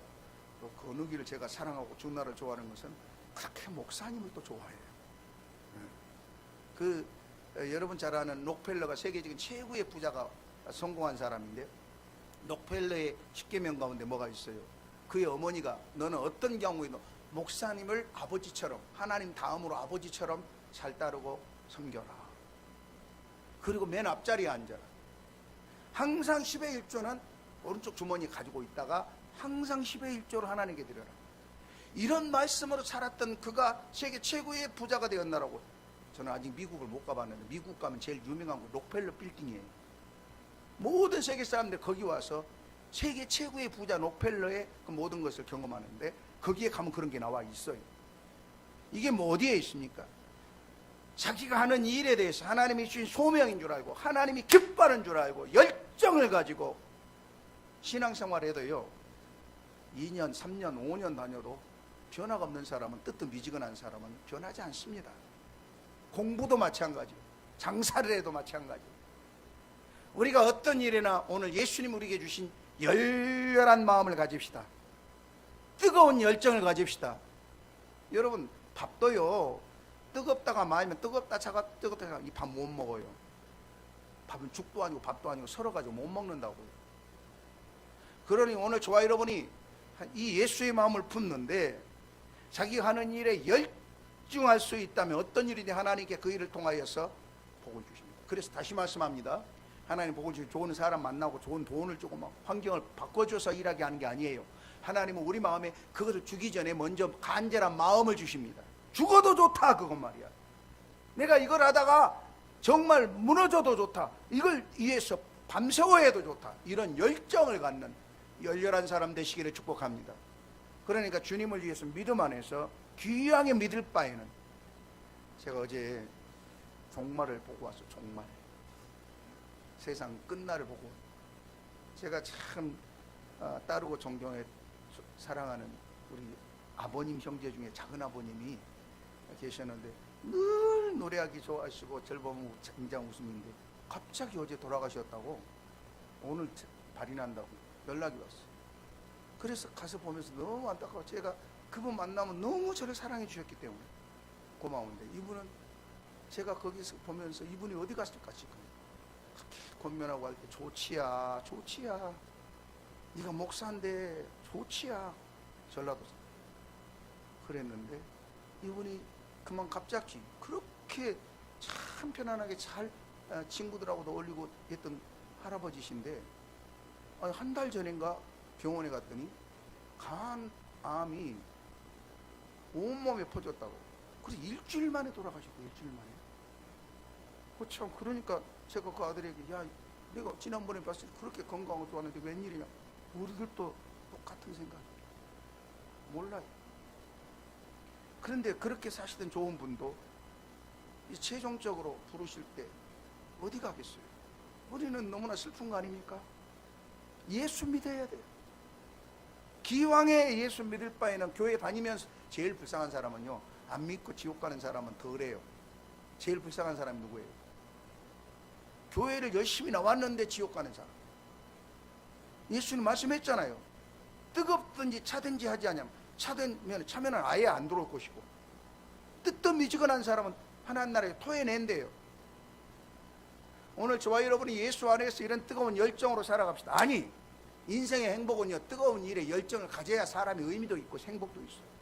또 건욱이를 제가 사랑하고 준하를 좋아하는 것은 그렇게 목사님을 또 좋아해요. 여러분 잘 아는 록펠러가 세계적인 최고의 부자가 성공한 사람인데, 록펠러의 10계명 가운데 뭐가 있어요? 그의 어머니가 너는 어떤 경우에도 목사님을 아버지처럼, 하나님 다음으로 아버지처럼 잘 따르고 섬겨라. 그리고 맨 앞자리에 앉아라. 항상 10의 1조는 오른쪽 주머니에 가지고 있다가 항상 10의 1조를 하나님께 드려라. 이런 말씀으로 살았던 그가 세계 최고의 부자가 되었나라고. 저는 아직 미국을 못 가봤는데 미국 가면 제일 유명한 거 록펠러 빌딩이에요. 모든 세계 사람들 거기 와서 세계 최고의 부자 록펠러의 그 모든 것을 경험하는데, 거기에 가면 그런 게 나와 있어요. 이게 뭐 어디에 있습니까? 자기가 하는 일에 대해서 하나님이 주신 소명인 줄 알고, 하나님이 기뻐하는 줄 알고, 열정을 가지고 신앙생활 해도요, 2년, 3년, 5년 다녀도 변화가 없는 사람은, 뜨뜻미지근한 사람은 변하지 않습니다. 공부도 마찬가지, 장사를 해도 마찬가지. 우리가 어떤 일이나 오늘 예수님 우리에게 주신 열렬한 마음을 가집시다. 뜨거운 열정을 가집시다. 여러분, 밥도요, 뜨겁다가 말면 뜨겁다 차가 뜨겁다 이 밥 못 먹어요. 밥은 죽도 아니고 밥도 아니고 썰어가지고 못 먹는다고요. 그러니 오늘 저와 여러분이 이 예수의 마음을 품는데, 자기가 하는 일에 열중할 수 있다면 어떤 일이든 하나님께 그 일을 통하여서 복을 주십니다. 그래서 다시 말씀합니다. 하나님 복을 주시고 좋은 사람 만나고 좋은 돈을 주고 막 환경을 바꿔줘서 일하게 하는 게 아니에요. 하나님은 우리 마음에 그것을 주기 전에 먼저 간절한 마음을 주십니다. 죽어도 좋다, 그것 말이야. 내가 이걸 하다가 정말 무너져도 좋다, 이걸 위해서 밤새워 해도 좋다, 이런 열정을 갖는 열렬한 사람 되시기를 축복합니다. 그러니까 주님을 위해서 믿음 안에서 귀하게 믿을 바에는, 제가 어제 종말을 보고 왔어요. 종말, 세상 끝날을 보고, 제가 참 따르고 존경해 사랑하는 우리 아버님 형제 중에 작은 아버님이 계셨는데 늘 노래하기 좋아하시고 절 보면 굉장히 웃음인데, 갑자기 어제 돌아가셨다고, 오늘 발이 난다고 연락이 왔어요. 그래서 가서 보면서 너무 안타까워. 제가 그분 만나면 너무 저를 사랑해 주셨기 때문에 고마운데, 이분은 제가 거기서 보면서 이분이 어디 갔을까 지금 권면하고 할 때, 좋지야 좋지야, 네가 목사인데 좋지야, 전라도서. 그랬는데 이분이 그만 갑자기 그렇게 참 편안하게 잘 친구들하고도 어울리고 했던 할아버지신데, 한 달 전인가 병원에 갔더니 강한 암이 온몸에 퍼졌다고. 그래서 일주일 만에 돌아가셨고, 일주일 만에. 참, 그러니까 제가 그 아들에게, 야, 내가 지난번에 봤을 때 그렇게 건강하고 좋았는데 웬일이냐. 우리들도 똑같은 생각 몰라요. 그런데 그렇게 사시던 좋은 분도 최종적으로 부르실 때 어디 가겠어요? 우리는 너무나 슬픈 거 아닙니까? 예수 믿어야 돼요. 기왕에 예수 믿을 바에는, 교회 다니면서 제일 불쌍한 사람은요, 안 믿고 지옥 가는 사람은 덜해요. 제일 불쌍한 사람이 누구예요? 교회를 열심히 나왔는데 지옥 가는 사람. 예수님 말씀했잖아요. 뜨겁든지 차든지 하지 않냐면, 차면은 아예 안 들어올 것이고, 뜨뜻미지근한 사람은 하나님 나라에 토해낸대요. 오늘 저와 여러분이 예수 안에서 이런 뜨거운 열정으로 살아갑시다. 아니, 인생의 행복은요, 뜨거운 일에 열정을 가져야 사람이 의미도 있고 행복도 있어요.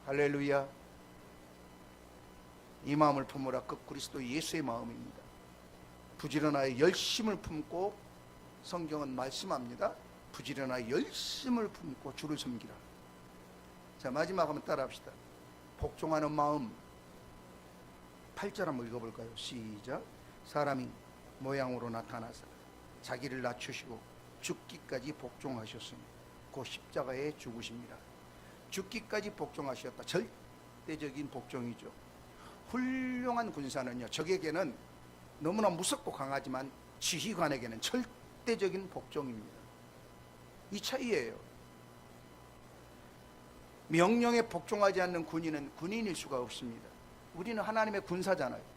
할렐루야. 이 마음을 품으라. 그 그리스도 예수의 마음입니다. 부지런하여 열심을 품고, 성경은 말씀합니다. 부지런하여 열심을 품고 주를 섬기라. 자, 마지막 한번 따라합시다. 복종하는 마음. 8절 한번 읽어볼까요? 시작. 사람이 모양으로 나타나서 자기를 낮추시고 죽기까지 복종하셨으니 곧 십자가에 죽으십니다. 죽기까지 복종하셨다. 절대적인 복종이죠. 훌륭한 군사는요, 적에게는 너무나 무섭고 강하지만 지휘관에게는 절대적인 복종입니다. 이 차이예요. 명령에 복종하지 않는 군인은 군인일 수가 없습니다. 우리는 하나님의 군사잖아요.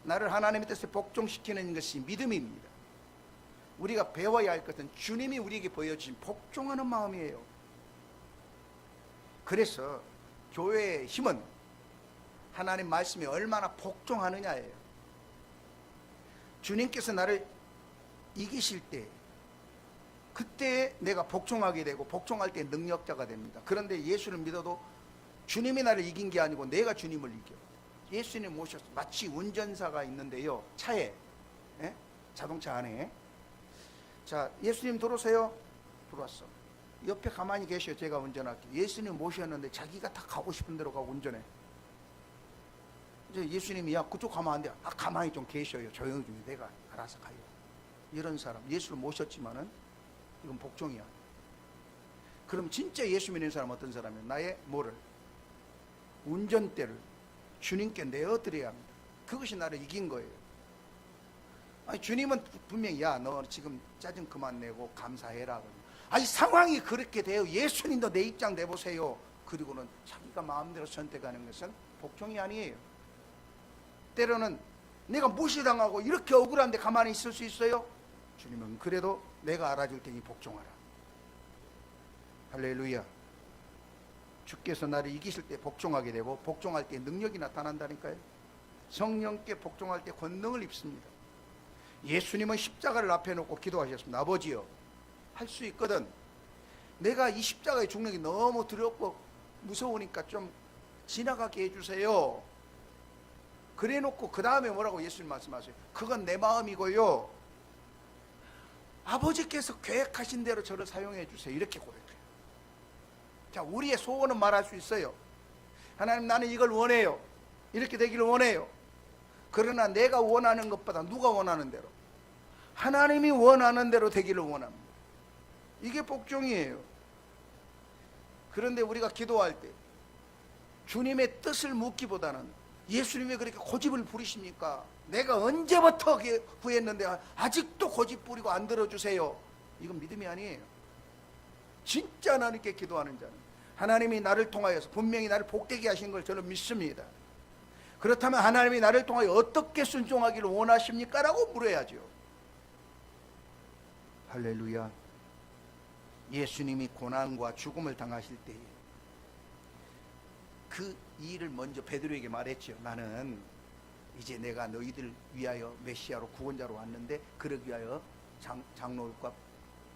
나를 하나님의 뜻에 복종시키는 것이 믿음입니다. 우리가 배워야 할 것은 주님이 우리에게 보여주신 복종하는 마음이에요. 그래서 교회의 힘은 하나님 말씀에 얼마나 복종하느냐예요. 주님께서 나를 이기실 때, 그때 내가 복종하게 되고, 복종할 때 능력자가 됩니다. 그런데 예수를 믿어도 주님이 나를 이긴 게 아니고 내가 주님을 이겨. 예수님 모셨어. 마치 운전사가 있는데요, 차에, 자동차 안에. 자, 예수님 들어오세요. 들어왔어. 옆에 가만히 계셔. 제가 운전할게요. 예수님 모셨는데 자기가 다 가고 싶은 대로 가고 운전해. 이제 예수님이, 야, 그쪽 가면 안 돼. 아, 가만히 좀 계셔요. 조용히 좀. 내가 알아서 가요. 이런 사람, 예수를 모셨지만은 이건 복종이야. 그럼 진짜 예수 믿는 사람 어떤 사람이에요? 나의 뭐를? 운전대를 주님께 내어드려야 합니다. 그것이 나를 이긴 거예요. 아니, 주님은 분명히, 야, 너 지금 짜증 그만 내고 감사해라. 아니, 상황이 그렇게 돼요. 예수님도 내 입장 내보세요. 그리고는 자기가 마음대로 선택하는 것은 복종이 아니에요. 때로는 내가 무시당하고 이렇게 억울한데 가만히 있을 수 있어요? 주님은 그래도 내가 알아줄 테니 복종하라. 할렐루야. 주께서 나를 이기실 때 복종하게 되고, 복종할 때 능력이 나타난다니까요. 성령께 복종할 때 권능을 입습니다. 예수님은 십자가를 앞에 놓고 기도하셨습니다. 아버지요, 할 수 있거든. 내가 이 십자가에 죽는 게 너무 두렵고 무서우니까 좀 지나가게 해주세요. 그래 놓고 그 다음에 뭐라고 예수님 말씀하세요? 그건 내 마음이고요, 아버지께서 계획하신 대로 저를 사용해 주세요. 이렇게 고백해요. 자, 우리의 소원은 말할 수 있어요. 하나님, 나는 이걸 원해요. 이렇게 되기를 원해요. 그러나 내가 원하는 것보다 누가 원하는 대로, 하나님이 원하는 대로 되기를 원합니다. 이게 복종이에요. 그런데 우리가 기도할 때 주님의 뜻을 묻기보다는, 예수님이 왜 그렇게 고집을 부리십니까? 내가 언제부터 구했는데 아직도 고집 부리고 안 들어주세요. 이건 믿음이 아니에요. 진짜 하나님께 기도하는 자는 하나님이 나를 통하여서 분명히 나를 복되게 하신 걸 저는 믿습니다. 그렇다면 하나님이 나를 통하여 어떻게 순종하기를 원하십니까? 라고 물어야죠. 할렐루야. 예수님이 고난과 죽음을 당하실 때에 그 일을 먼저 베드로에게 말했죠. 나는 이제 내가 너희들 위하여 메시아로 구원자로 왔는데, 그러기 위하여 장로과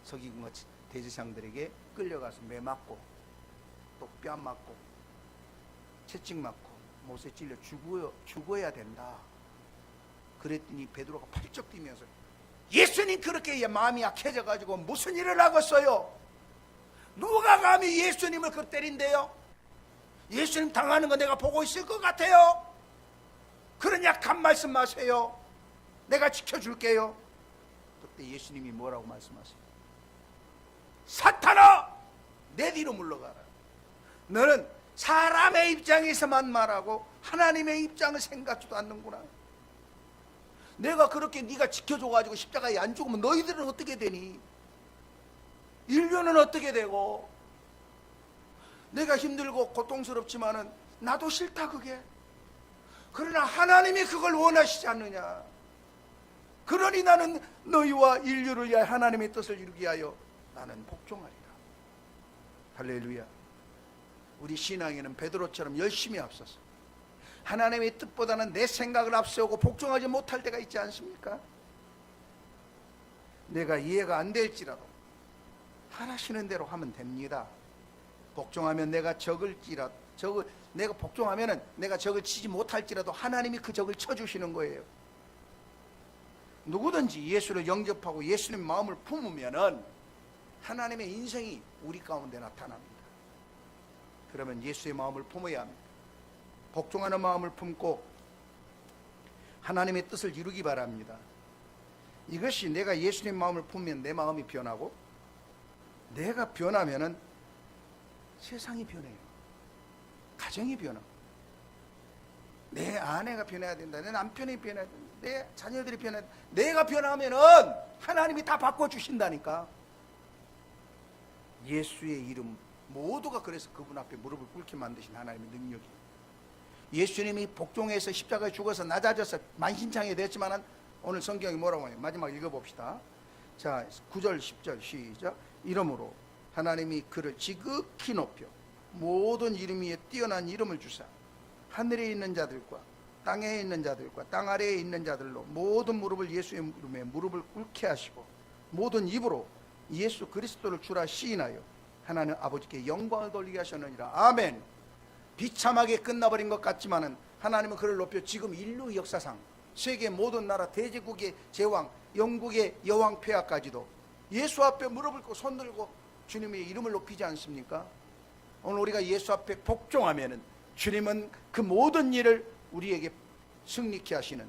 서기관과 대제사장들에게 끌려가서 매 맞고 또 뺨 맞고 채찍 맞고 못에 찔려 죽어야 된다. 그랬더니 베드로가 펄쩍 뛰면서, 예수님 그렇게 마음이 약해져 가지고 무슨 일을 하겠어요? 누가 감히 예수님을 그 때린대요? 예수님 당하는 거 내가 보고 있을 것 같아요? 그런 약한 말씀 마세요. 내가 지켜줄게요. 그때 예수님이 뭐라고 말씀하세요? 사탄아, 내 뒤로 물러가라. 너는 사람의 입장에서만 말하고 하나님의 입장을 생각지도 않는구나. 내가 그렇게 네가 지켜줘가지고 십자가에 안 죽으면 너희들은 어떻게 되니? 인류는 어떻게 되고? 내가 힘들고 고통스럽지만은 나도 싫다 그게. 그러나 하나님이 그걸 원하시지 않느냐. 그러니 나는 너희와 인류를 위하여 하나님의 뜻을 이루기 위하여 나는 복종하리라. 할렐루야. 우리 신앙에는 베드로처럼 열심히 앞서서 하나님의 뜻보다는 내 생각을 앞세우고 복종하지 못할 때가 있지 않습니까? 내가 이해가 안 될지라도 하시는 대로 하면 됩니다. 복종하면 내가 내가 복종하면은 내가 적을 치지 못할지라도 하나님이 그 적을 쳐주시는 거예요. 누구든지 예수를 영접하고 예수님 마음을 품으면은 하나님의 인생이 우리 가운데 나타납니다. 그러면 예수의 마음을 품어야 합니다. 복종하는 마음을 품고 하나님의 뜻을 이루기 바랍니다. 이것이 내가 예수님 마음을 품으면 내 마음이 변하고, 내가 변하면은 세상이 변해요. 가정이 변하고, 내 아내가 변해야 된다, 내 남편이 변해야 된다, 내 자녀들이 변해야 된다. 내가 변하면은 하나님이 다 바꿔주신다니까. 예수의 이름, 모두가 그래서 그분 앞에 무릎을 꿇게 만드신 하나님의 능력이, 예수님이 복종해서 십자가에 죽어서 낮아져서 만신창이 됐지만은 오늘 성경이 뭐라고 해요? 마지막 읽어봅시다. 자, 9절 10절 시작. 이러므로 하나님이 그를 지극히 높여 모든 이름 위에 뛰어난 이름을 주사 하늘에 있는 자들과 땅에 있는 자들과 땅 아래에 있는 자들로 모든 무릎을 예수의 이름에 무릎을 꿇게 하시고 모든 입으로 예수 그리스도를 주라 시인하여 하나님 아버지께 영광을 돌리게 하셨느니라. 아멘. 비참하게 끝나버린 것 같지만은 하나님은 그를 높여 지금 인류 역사상 세계 모든 나라 대제국의 제왕, 영국의 여왕 폐하까지도 예수 앞에 무릎을 꿇고 손 들고 주님의 이름을 높이지 않습니까? 오늘 우리가 예수 앞에 복종하면은 주님은 그 모든 일을 우리에게 승리케 하시는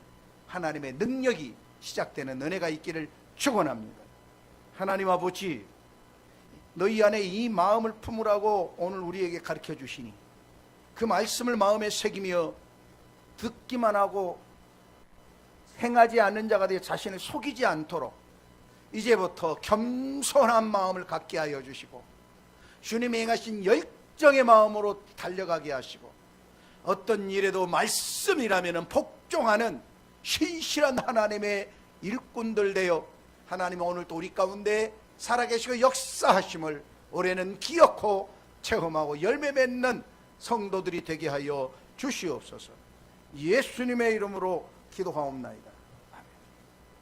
하나님의 능력이 시작되는 은혜가 있기를 축원합니다. 하나님 아버지, 너희 안에 이 마음을 품으라고 오늘 우리에게 가르쳐 주시니 그 말씀을 마음에 새기며 듣기만 하고 행하지 않는 자가 되어 자신을 속이지 않도록 이제부터 겸손한 마음을 갖게 하여 주시고 주님이 행하신 열정의 마음으로 달려가게 하시고 어떤 일에도 말씀이라면 복종하는 신실한 하나님의 일꾼들 되어 하나님 오늘도 우리 가운데 살아계시고 역사하심을 올해는 기억하고 체험하고 열매 맺는 성도들이 되게 하여 주시옵소서. 예수님의 이름으로 기도하옵나이다.